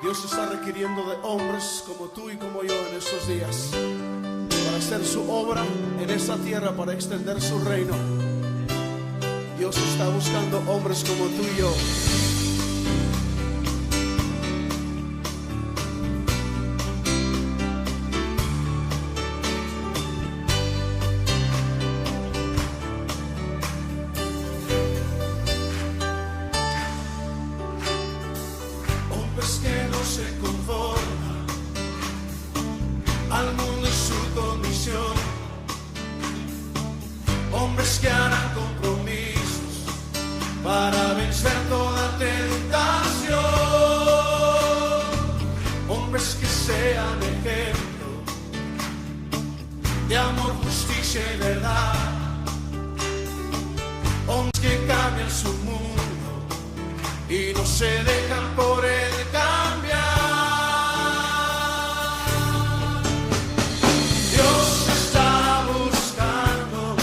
Dios está requiriendo de hombres como tú y como yo en estos días para hacer su obra en esta tierra, para extender su reino. Dios está buscando hombres como tú y yo. Hombres que no se conforman al mundo y su condición. Hombres que harán compromisos para vencer toda tentación. Hombres que sean ejemplo de amor, justicia y verdad. Hombres que cambian su mundo y no se dejan por él cambiar. Dios está buscando,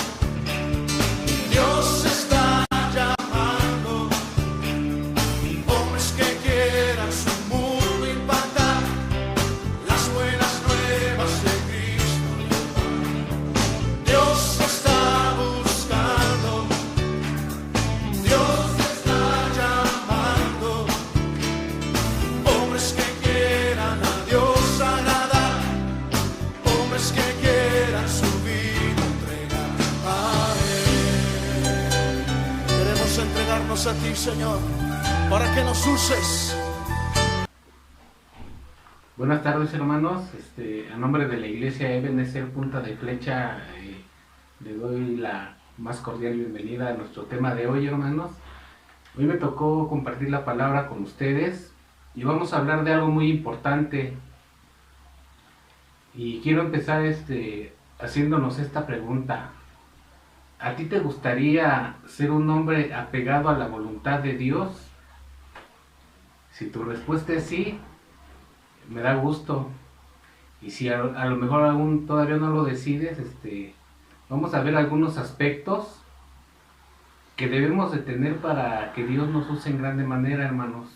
Dios está llamando hombres que quieran su mundo impactar, las buenas nuevas de Cristo. Dios está buscando, Dios a ti, Señor, para que nos uses. Buenas tardes, hermanos. A nombre de la iglesia Ebenezer Punta de Flecha, le doy la más cordial bienvenida a nuestro tema de hoy, hermanos. Hoy me tocó compartir la palabra con ustedes y vamos a hablar de algo muy importante. Y quiero empezar haciéndonos esta pregunta. ¿A ti te gustaría ser un hombre apegado a la voluntad de Dios? Si tu respuesta es sí, me da gusto. Y si a lo mejor aún todavía no lo decides, vamos a ver algunos aspectos que debemos de tener para que Dios nos use en grande manera, hermanos.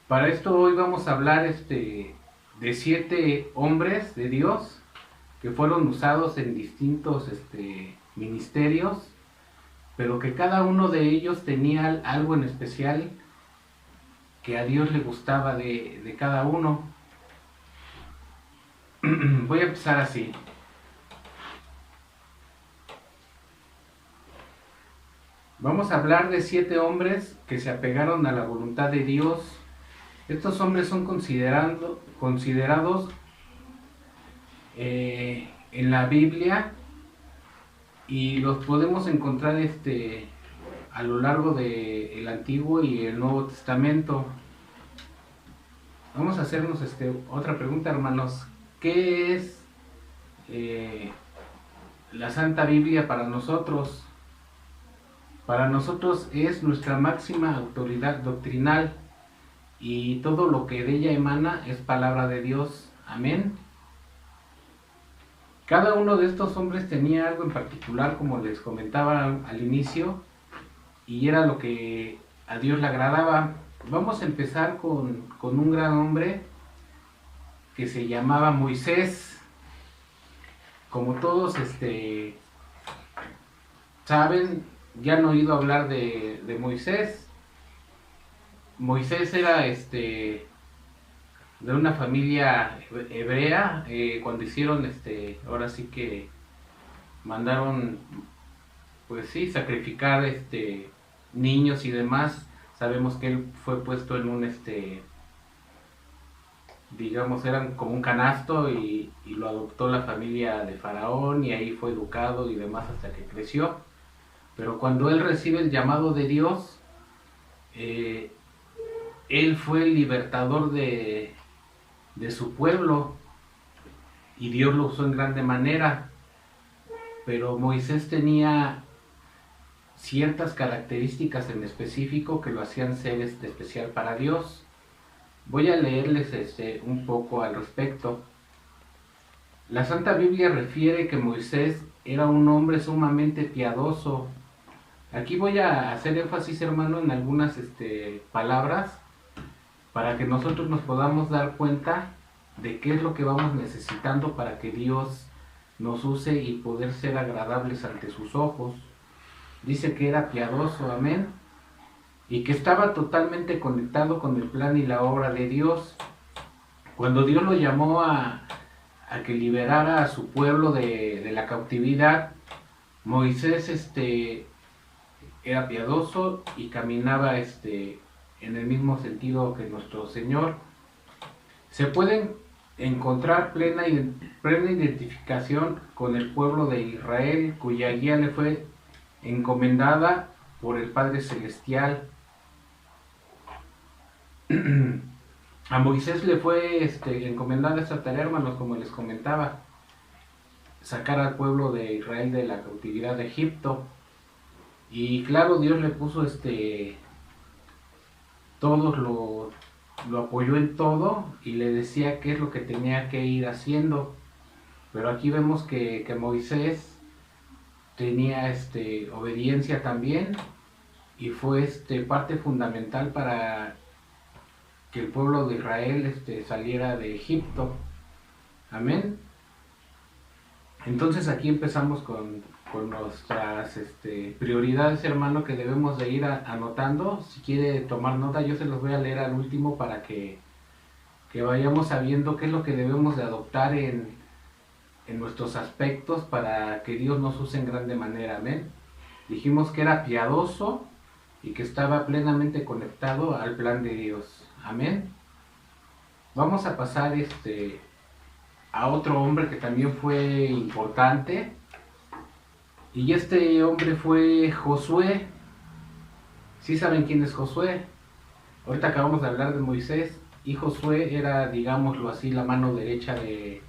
Para esto hoy vamos a hablar de 7 hombres de Dios que fueron usados en distintos ministerios, pero que cada uno de ellos tenía algo en especial que a Dios le gustaba de cada uno. Voy a empezar así. Vamos a hablar de 7 hombres que se apegaron a la voluntad de Dios. Estos hombres son considerados en la Biblia y los podemos encontrar a lo largo del Antiguo y el Nuevo Testamento. Vamos a hacernos otra pregunta, hermanos. ¿Qué es la Santa Biblia para nosotros? Para nosotros es nuestra máxima autoridad doctrinal y todo lo que de ella emana es palabra de Dios. Amén. Cada uno de estos hombres tenía algo en particular, como les comentaba al inicio, y era lo que a Dios le agradaba. Vamos a empezar con un gran hombre que se llamaba Moisés. Como todos saben, ya han oído hablar de Moisés. Moisés era de una familia hebrea. Cuando hicieron ahora sí que mandaron, pues sí, sacrificar niños y demás. Sabemos que él fue puesto en un digamos, eran como un canasto y lo adoptó la familia de Faraón y ahí fue educado y demás hasta que creció. Pero cuando él recibe el llamado de Dios, él fue el libertador de su pueblo y Dios lo usó en grande manera. Pero Moisés tenía ciertas características en específico que lo hacían ser especial para Dios. Voy a leerles un poco al respecto. La Santa Biblia refiere que Moisés era un hombre sumamente piadoso. Aquí voy a hacer énfasis, hermano, en algunas palabras para que nosotros nos podamos dar cuenta de qué es lo que vamos necesitando para que Dios nos use y poder ser agradables ante sus ojos. Dice que era piadoso, amén, y que estaba totalmente conectado con el plan y la obra de Dios. Cuando Dios lo llamó a que liberara a su pueblo de la cautividad, Moisés era piadoso y caminaba en el mismo sentido que nuestro Señor. Se pueden encontrar plena identificación con el pueblo de Israel, cuya guía le fue encomendada por el Padre Celestial. A Moisés le fue encomendada esta tarea, hermanos, como les comentaba, sacar al pueblo de Israel de la cautividad de Egipto. Y claro, Dios le puso todos lo apoyó en todo y le decía qué es lo que tenía que ir haciendo. Pero aquí vemos que Moisés tenía obediencia también, y fue parte fundamental para que el pueblo de Israel saliera de Egipto. Amén. Entonces aquí empezamos con nuestras prioridades, hermano, que debemos de ir anotando. Si quiere tomar nota, yo se los voy a leer al último para que vayamos sabiendo qué es lo que debemos de adoptar en nuestros aspectos para que Dios nos use en grande manera. Amén. Dijimos que era piadoso y que estaba plenamente conectado al plan de Dios. Amén. Vamos a pasar a otro hombre que también fue importante, y este hombre fue Josué. ¿Sí saben quién es Josué? Ahorita acabamos de hablar de Moisés, y Josué era, digámoslo así, la mano derecha de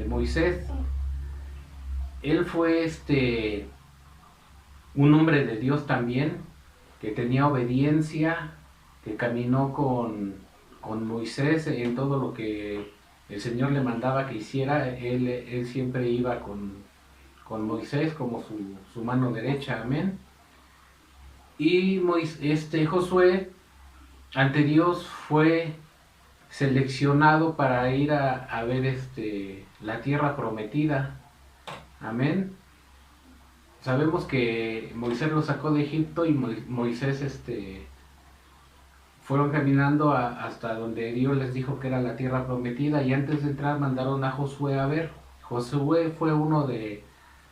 Moisés. Él fue un hombre de Dios también, que tenía obediencia, que caminó con Moisés en todo lo que el Señor le mandaba que hiciera. Él siempre iba con Moisés como su mano derecha, amén. Y Josué ante Dios fue seleccionado para ir a ver la tierra prometida, amén. Sabemos que Moisés lo sacó de Egipto, y Moisés fueron caminando hasta donde Dios les dijo que era la tierra prometida, y antes de entrar mandaron a Josué a ver. Josué fue uno de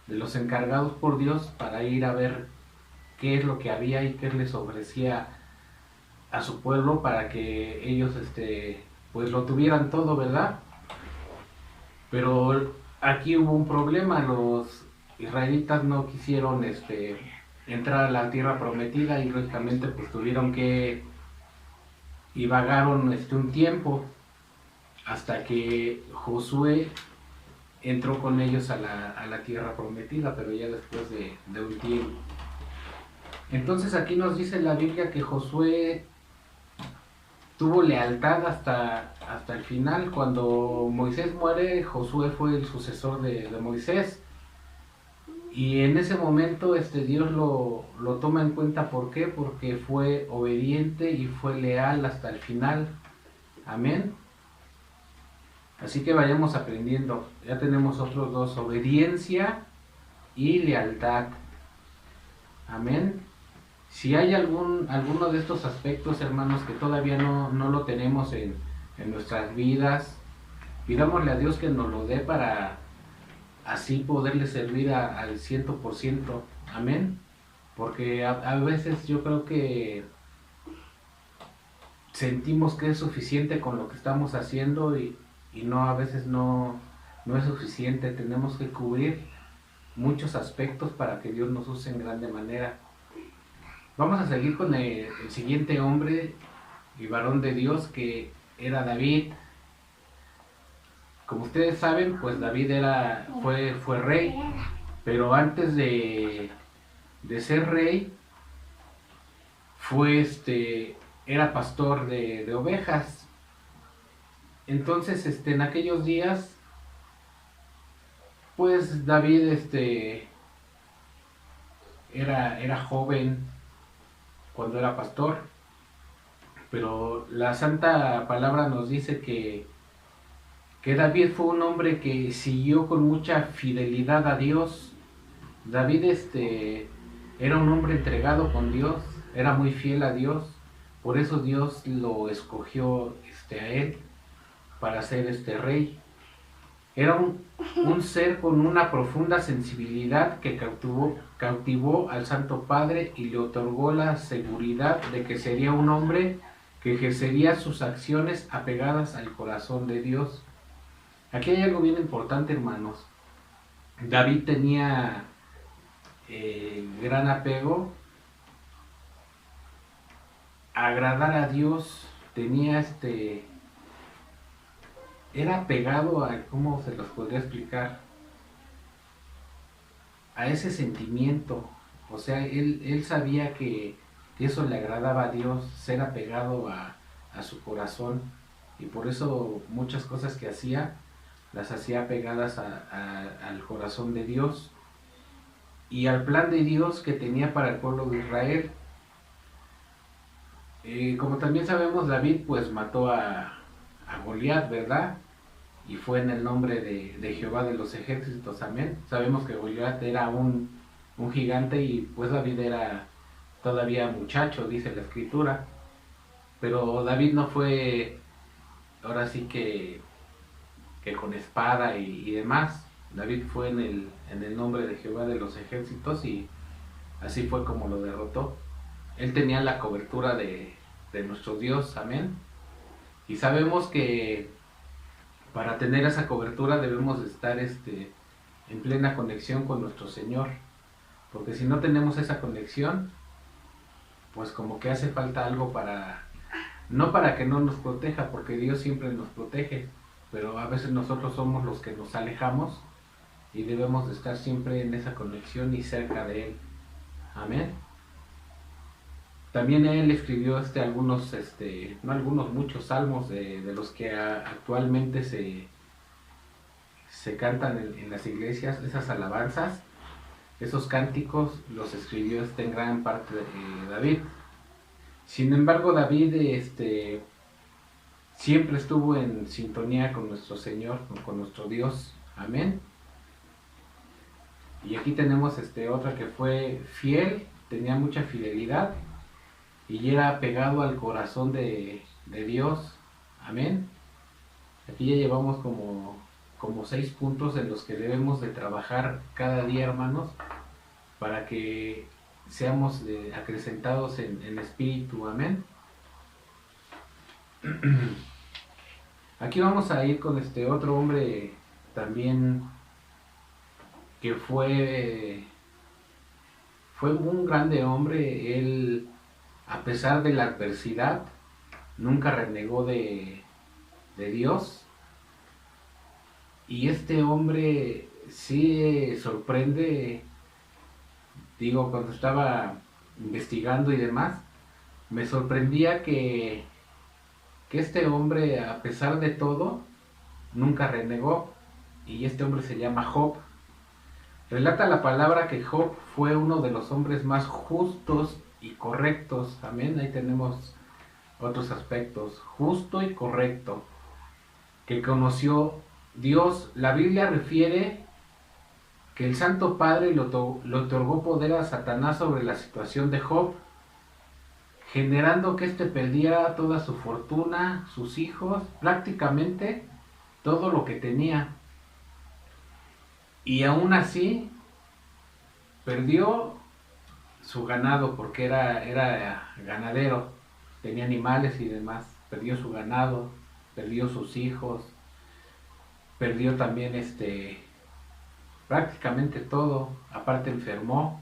los encargados por Dios para ir a ver qué es lo que había y qué les ofrecía a su pueblo para que ellos pues lo tuvieran todo, ¿verdad? Pero aquí hubo un problema. Los israelitas no quisieron entrar a la tierra prometida, y lógicamente pues tuvieron que, y vagaron un tiempo hasta que Josué entró con ellos a la tierra prometida, pero ya después de un tiempo. Entonces aquí nos dice la Biblia que Josué tuvo lealtad hasta el final. Cuando Moisés muere, Josué fue el sucesor de Moisés, y en ese momento Dios lo toma en cuenta. ¿Por qué? Porque fue obediente y fue leal hasta el final. Amén. Así que vayamos aprendiendo. Ya tenemos otros dos: obediencia y lealtad. Amén. Si hay alguno de estos aspectos, hermanos, que todavía no lo tenemos en nuestras vidas, pidámosle a Dios que nos lo dé para así poderle servir al 100%. Amén. Porque a veces yo creo que sentimos que es suficiente con lo que estamos haciendo, y no, a veces no es suficiente. Tenemos que cubrir muchos aspectos para que Dios nos use en grande manera. Vamos a seguir con el siguiente hombre y varón de Dios, que era David. Como ustedes saben, pues David fue rey, pero antes de ser rey, era pastor de ovejas. Entonces, en aquellos días, pues David era joven cuando era pastor, pero la santa palabra nos dice que David fue un hombre que siguió con mucha fidelidad a Dios. David era un hombre entregado con Dios, era muy fiel a Dios, por eso Dios lo escogió a él para ser rey. Era un ser con una profunda sensibilidad que cautivó al Santo Padre y le otorgó la seguridad de que sería un hombre que ejercería sus acciones apegadas al corazón de Dios. Aquí hay algo bien importante, hermanos. David tenía gran apego a agradar a Dios, tenía era apegado a, ¿cómo se los podría explicar? A ese sentimiento. O sea, él sabía que eso le agradaba a Dios, ser apegado a su corazón, y por eso muchas cosas que hacía las hacía pegadas al corazón de Dios y al plan de Dios que tenía para el pueblo de Israel. Como también sabemos, David pues mató a Goliat, ¿verdad? Y fue en el nombre de Jehová de los ejércitos, amén. Sabemos que Goliat era un gigante y pues David era todavía muchacho, dice la escritura. Pero David no fue, ahora sí que con espada y demás. David fue en el nombre de Jehová de los ejércitos y así fue como lo derrotó. Él tenía la cobertura de nuestro Dios, amén. Y sabemos que para tener esa cobertura debemos estar en plena conexión con nuestro Señor, porque si no tenemos esa conexión, pues como que hace falta algo no para que no nos proteja, porque Dios siempre nos protege, pero a veces nosotros somos los que nos alejamos y debemos de estar siempre en esa conexión y cerca de Él, amén. También él escribió algunos, no algunos, muchos salmos de los que actualmente se cantan en las iglesias, esas alabanzas, esos cánticos los escribió en gran parte David. Sin embargo, David siempre estuvo en sintonía con nuestro Señor, con nuestro Dios, amén. Y aquí tenemos otra que fue fiel, tenía mucha fidelidad y era pegado al corazón de Dios, amén. Aquí ya llevamos como 6 puntos en los que debemos de trabajar cada día, hermanos, para que seamos acrecentados en espíritu, amén. Aquí vamos a ir con otro hombre también que fue un grande hombre. Él, a pesar de la adversidad, nunca renegó de Dios. Y este hombre sí sorprende, digo, cuando estaba investigando y demás, me sorprendía que este hombre, a pesar de todo, nunca renegó. Y este hombre se llama Job. Relata la palabra que Job fue uno de los hombres más justos y correctos, amén. Ahí tenemos otros aspectos, justo y correcto, que conoció Dios. La Biblia refiere que el Santo Padre le otorgó poder a Satanás sobre la situación de Job, generando que éste perdiera toda su fortuna, sus hijos, prácticamente todo lo que tenía. Y aún así perdió su ganado, porque era ganadero, tenía animales y demás. Perdió su ganado, perdió sus hijos, perdió también prácticamente todo, aparte enfermó.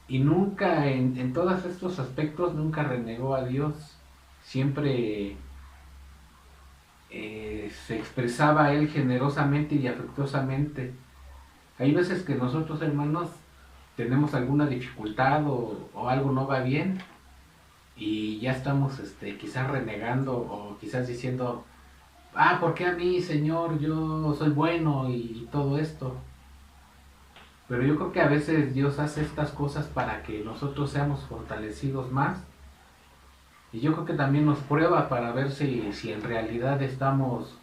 Y nunca, en todos estos aspectos, nunca renegó a Dios. Siempre se expresaba a Él generosamente y afectuosamente. Hay veces que nosotros, hermanos, tenemos alguna dificultad o algo no va bien y ya estamos quizás renegando o quizás diciendo, ¿por qué a mí, Señor? Yo soy bueno y todo esto. Pero yo creo que a veces Dios hace estas cosas para que nosotros seamos fortalecidos más Y yo creo que también nos prueba para ver si en realidad estamos,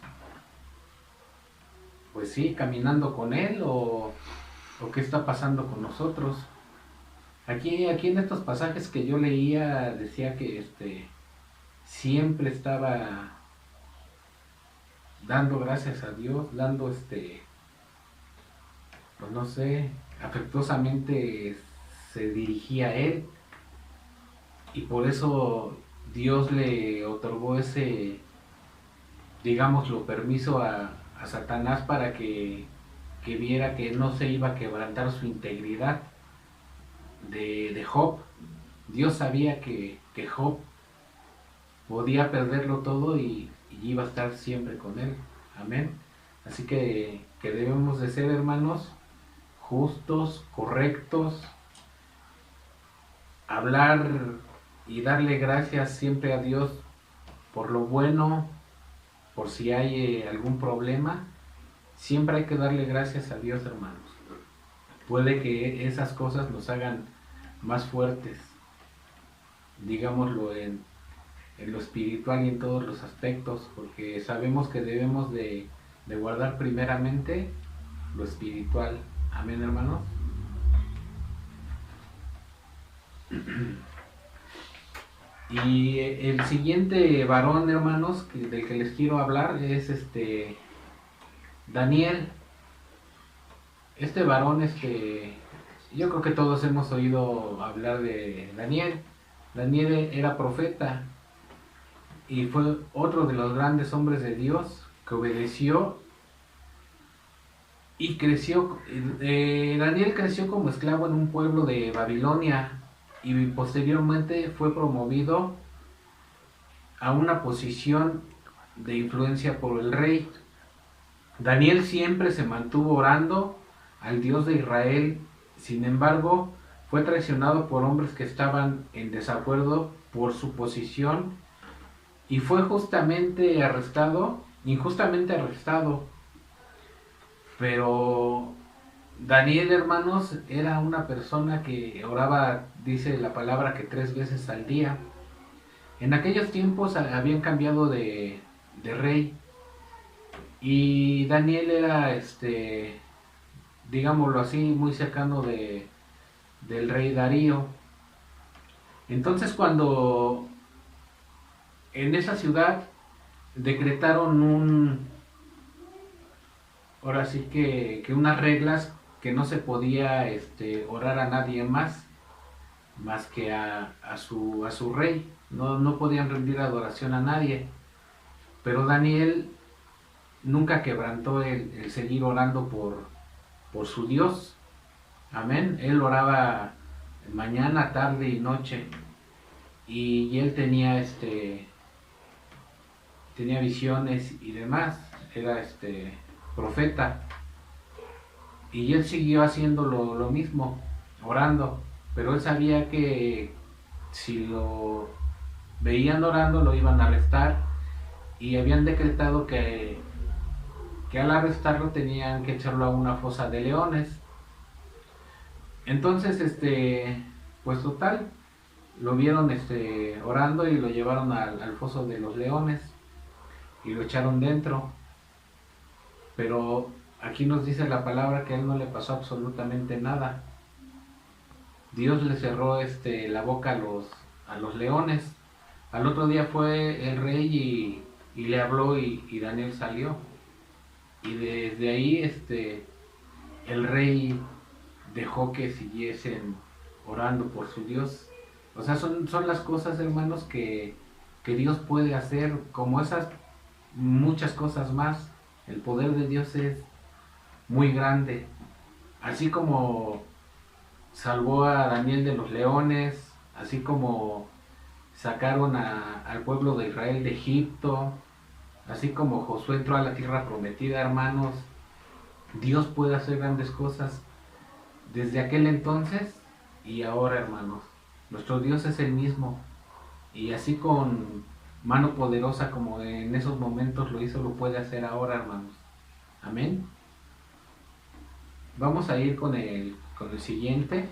pues sí, caminando con Él o qué está pasando con nosotros. Aquí en estos pasajes que yo leía decía que siempre estaba dando gracias a Dios, dando pues no sé, afectuosamente se dirigía a Él, y por eso Dios le otorgó ese, digámoslo, permiso a Satanás para que viera que no se iba a quebrantar su integridad de Job. Dios sabía que Job podía perderlo todo y iba a estar siempre con él. Amén. Así que debemos de ser, hermanos, justos, correctos, hablar y darle gracias siempre a Dios por lo bueno, por si hay algún problema. Siempre hay que darle gracias a Dios, hermanos. Puede que esas cosas nos hagan más fuertes, digámoslo, en lo espiritual y en todos los aspectos, porque sabemos que debemos de guardar primeramente lo espiritual. Amén, hermanos. Y el siguiente varón, hermanos, del que les quiero hablar es Daniel. Este varón, yo creo que todos hemos oído hablar de Daniel. Daniel era profeta y fue otro de los grandes hombres de Dios que obedeció y creció. Daniel creció como esclavo en un pueblo de Babilonia y posteriormente fue promovido a una posición de influencia por el rey. Daniel siempre se mantuvo orando al Dios de Israel. Sin embargo, fue traicionado por hombres que estaban en desacuerdo por su posición y fue injustamente arrestado. Pero Daniel, hermanos, era una persona que oraba, dice la palabra, que 3 veces al día. En aquellos tiempos habían cambiado de rey y Daniel era, digámoslo así, muy cercano del rey Darío. Entonces, cuando en esa ciudad decretaron ahora sí que unas reglas que no se podía orar a nadie más que a su rey. No podían rendir adoración a nadie. Pero Daniel nunca quebrantó el seguir orando por su Dios. Amén. Él oraba mañana, tarde y noche. Y él tenía tenía visiones y demás. Era profeta. Y él siguió haciendo lo mismo, orando. Pero él sabía que si lo veían orando lo iban a arrestar. Y habían decretado que al arrestarlo tenían que echarlo a una fosa de leones. Entonces, pues total, lo vieron orando y lo llevaron al foso de los leones y lo echaron dentro. Pero aquí nos dice la palabra que a él no le pasó absolutamente nada. Dios le cerró la boca a los leones. Al otro día fue el rey y le habló y Daniel salió. Y desde ahí el rey dejó que siguiesen orando por su Dios. O sea, son las cosas, hermanos, que Dios puede hacer, como esas muchas cosas más. El poder de Dios es muy grande. Así como salvó a Daniel de los leones, así como sacaron al pueblo de Israel de Egipto, así como Josué entró a la tierra prometida, hermanos, Dios puede hacer grandes cosas desde aquel entonces y ahora, hermanos. Nuestro Dios es el mismo, y así con mano poderosa como en esos momentos lo hizo, lo puede hacer ahora, hermanos. Amén. Vamos a ir con el siguiente.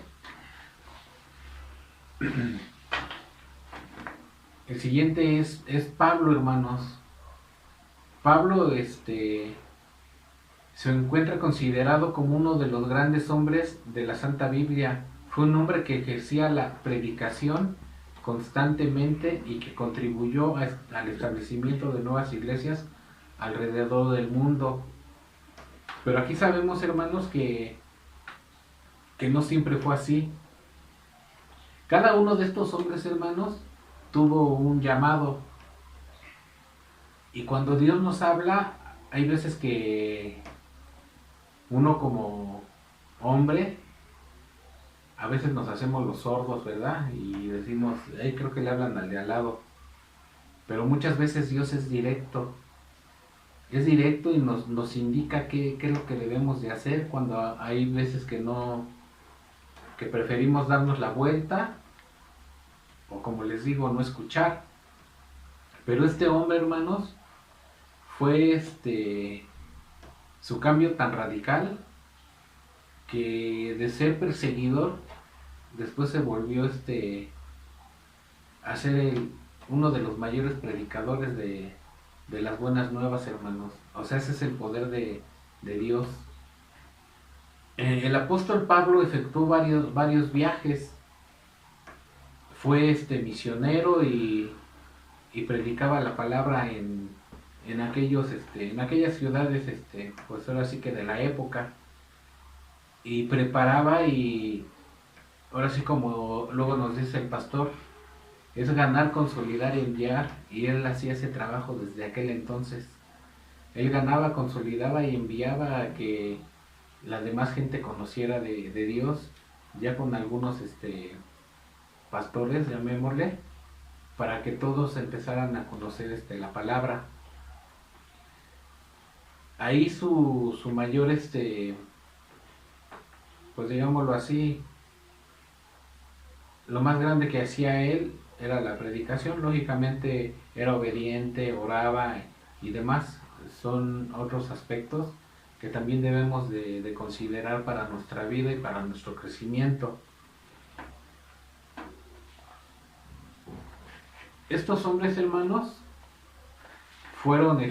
El siguiente es Pablo, hermanos. Pablo se encuentra considerado como uno de los grandes hombres de la Santa Biblia. Fue un hombre que ejercía la predicación constantemente y que contribuyó al establecimiento de nuevas iglesias alrededor del mundo. Pero aquí sabemos, hermanos, que no siempre fue así. Cada uno de estos hombres, hermanos, tuvo un llamado. Y cuando Dios nos habla, hay veces que uno como hombre, a veces nos hacemos los sordos, ¿verdad? Y decimos, hey, creo que le hablan al de al lado. Pero muchas veces Dios es directo. Es directo y nos indica qué es lo que debemos de hacer cuando hay veces que no, que preferimos darnos la vuelta o, como les digo, no escuchar. Pero este hombre, hermanos, fue su cambio tan radical que de ser perseguidor después se volvió a ser uno de los mayores predicadores de las buenas nuevas, hermanos. O sea, ese es el poder de Dios. El apóstol Pablo efectuó varios viajes. Fue misionero y predicaba la palabra en aquellas ciudades, pues ahora sí que de la época. Y preparaba, y ahora sí, como luego nos dice el pastor, es ganar, consolidar y enviar, y él hacía ese trabajo desde aquel entonces. Él ganaba, consolidaba y enviaba a que la demás gente conociera de Dios, ya con algunos pastores, llamémosle, para que todos empezaran a conocer la palabra. Ahí su mayor, pues digámoslo así, lo más grande que hacía él era la predicación. Lógicamente era obediente, oraba y demás. Son otros aspectos que también debemos de considerar para nuestra vida y para nuestro crecimiento. Estos hombres, hermanos, fueron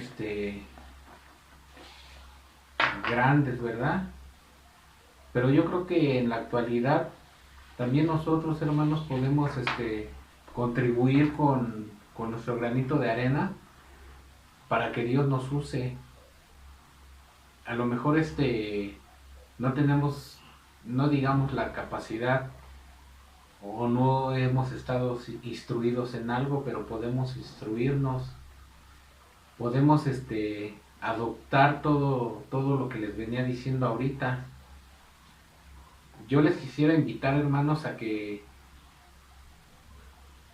grandes, ¿verdad? Pero yo creo que en la actualidad también nosotros, hermanos, podemos contribuir con nuestro granito de arena para que Dios nos use. A lo mejor no tenemos, no digamos, la capacidad, o no hemos estado instruidos en algo, pero podemos instruirnos, podemos adoptar todo lo que les venía diciendo ahorita. Yo les quisiera invitar, hermanos, a que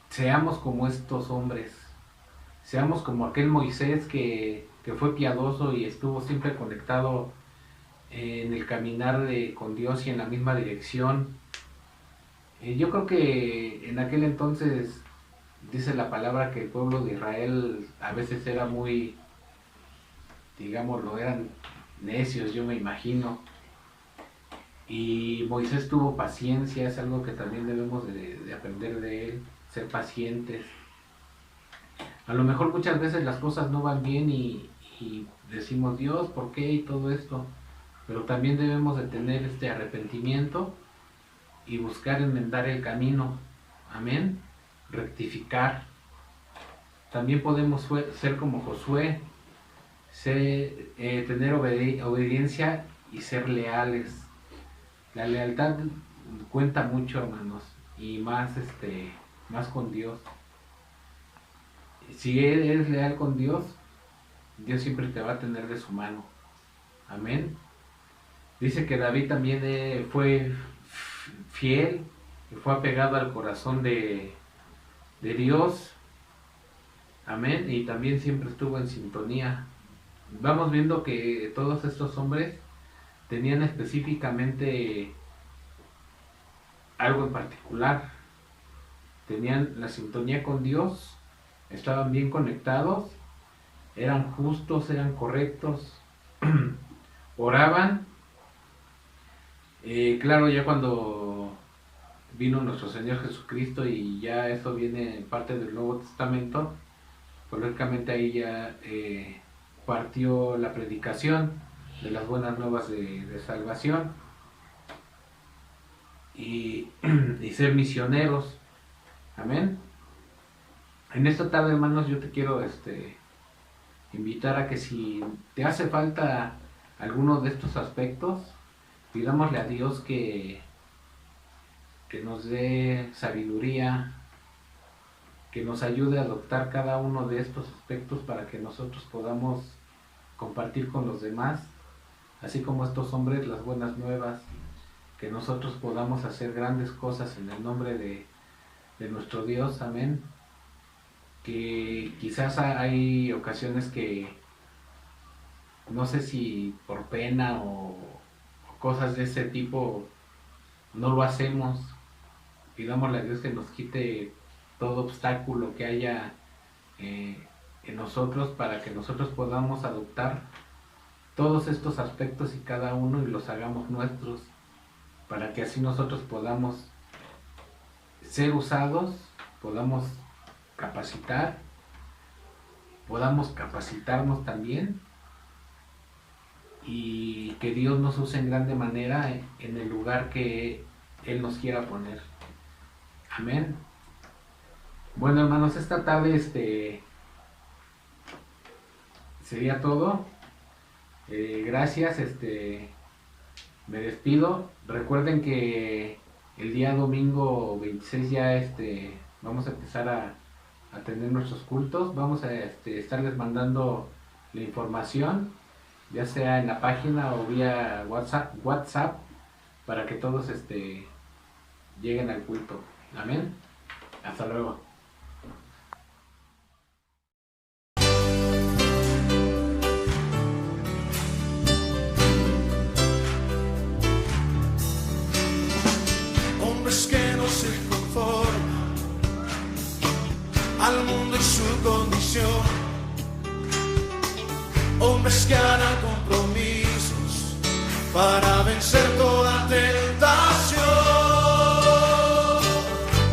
seamos como estos hombres, seamos como aquel Moisés que fue piadoso y estuvo siempre conectado en el caminar con Dios y en la misma dirección. Yo creo que en aquel entonces dice la palabra que el pueblo de Israel a veces era muy, digámoslo, eran necios, yo me imagino. Y Moisés tuvo paciencia, es algo que también debemos de aprender de él, ser pacientes. A lo mejor muchas veces las cosas no van bien y decimos, Dios, ¿por qué? Y todo esto. Pero también debemos de tener este arrepentimiento y buscar enmendar el camino. Amén. Rectificar. También podemos ser como Josué, tener obediencia y ser leales. La lealtad cuenta mucho, hermanos, y más con Dios. Si eres leal con Dios, Dios siempre te va a tener de su mano. Amén. Dice que David también fue fiel, y fue apegado al corazón de Dios. Amén. Y también siempre estuvo en sintonía. Vamos viendo que todos estos hombres tenían específicamente algo en particular. Tenían la sintonía con Dios, estaban bien conectados, eran justos, eran correctos, oraban. Claro, ya cuando vino nuestro Señor Jesucristo y ya eso viene en parte del Nuevo Testamento, pues lógicamente ahí ya partió la predicación de las buenas nuevas de salvación y ser misioneros. Amén. En esta tarde, hermanos, yo te quiero invitar a que si te hace falta alguno de estos aspectos, pidámosle a Dios que nos dé sabiduría, que nos ayude a adoptar cada uno de estos aspectos para que nosotros podamos compartir con los demás, así como estos hombres, las buenas nuevas, que nosotros podamos hacer grandes cosas en el nombre de nuestro Dios. Amén. Que quizás hay ocasiones que no sé si por pena o cosas de ese tipo no lo hacemos. Pidámosle a Dios que nos quite todo obstáculo que haya en nosotros para que nosotros podamos adoptar todos estos aspectos y cada uno y los hagamos nuestros, para que así nosotros podamos ser usados, podamos capacitar, podamos capacitarnos también y que Dios nos use en grande manera en el lugar que Él nos quiera poner. Amén. Bueno, hermanos, esta tarde sería todo. Gracias, me despido. Recuerden que el día domingo 26 ya vamos a empezar a tener nuestros cultos. Vamos a estarles mandando la información, ya sea en la página o vía WhatsApp, para que todos lleguen al culto. Amén. Hasta luego. Hombres que no se conforman al mundo y su condición, hombres que harán compromisos para vencer toda tentación,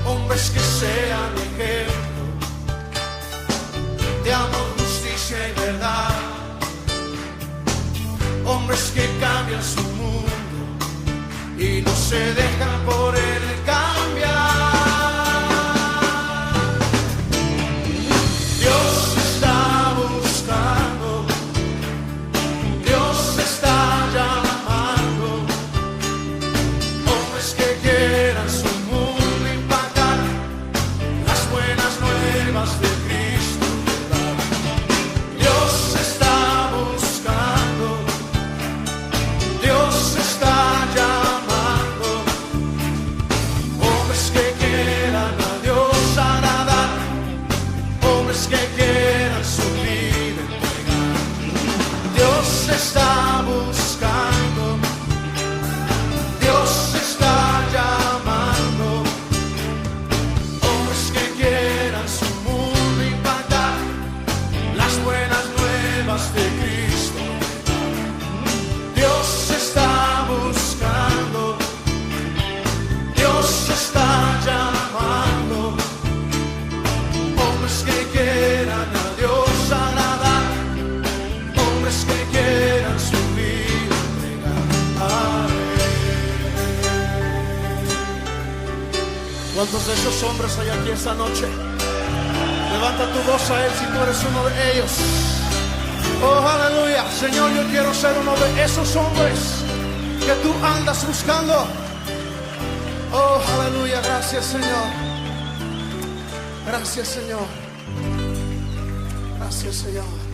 hombres que sean ejemplo de amor, justicia y verdad, hombres que cambian su mundo y no se dejan por él cambiar. Dios está buscando, Dios está llamando, hombres que quieran su mundo impactar, las buenas nuevas de Cristo llevar. Dios está buscando, Dios está llamando, hombres que quieran a Dios agradar, hombres que quieran su vida entregar. Dios está buscando, Dios está llamando, hombres que quieran su mundo impactar, las buenas nuevas de Cristo. Dios está buscando, Dios está llamando, hombres que quieran a Dios agradar, hombres que quieran su vida entregar. ¿Cuántos de esos hombres hay aquí esta noche? Levanta tu voz a Él si tú eres uno de ellos. Oh, aleluya. Señor, yo quiero ser uno de esos hombres que tú andas buscando. Oh, aleluya. Gracias, Señor. Gracias, Señor. Gracias, Señor.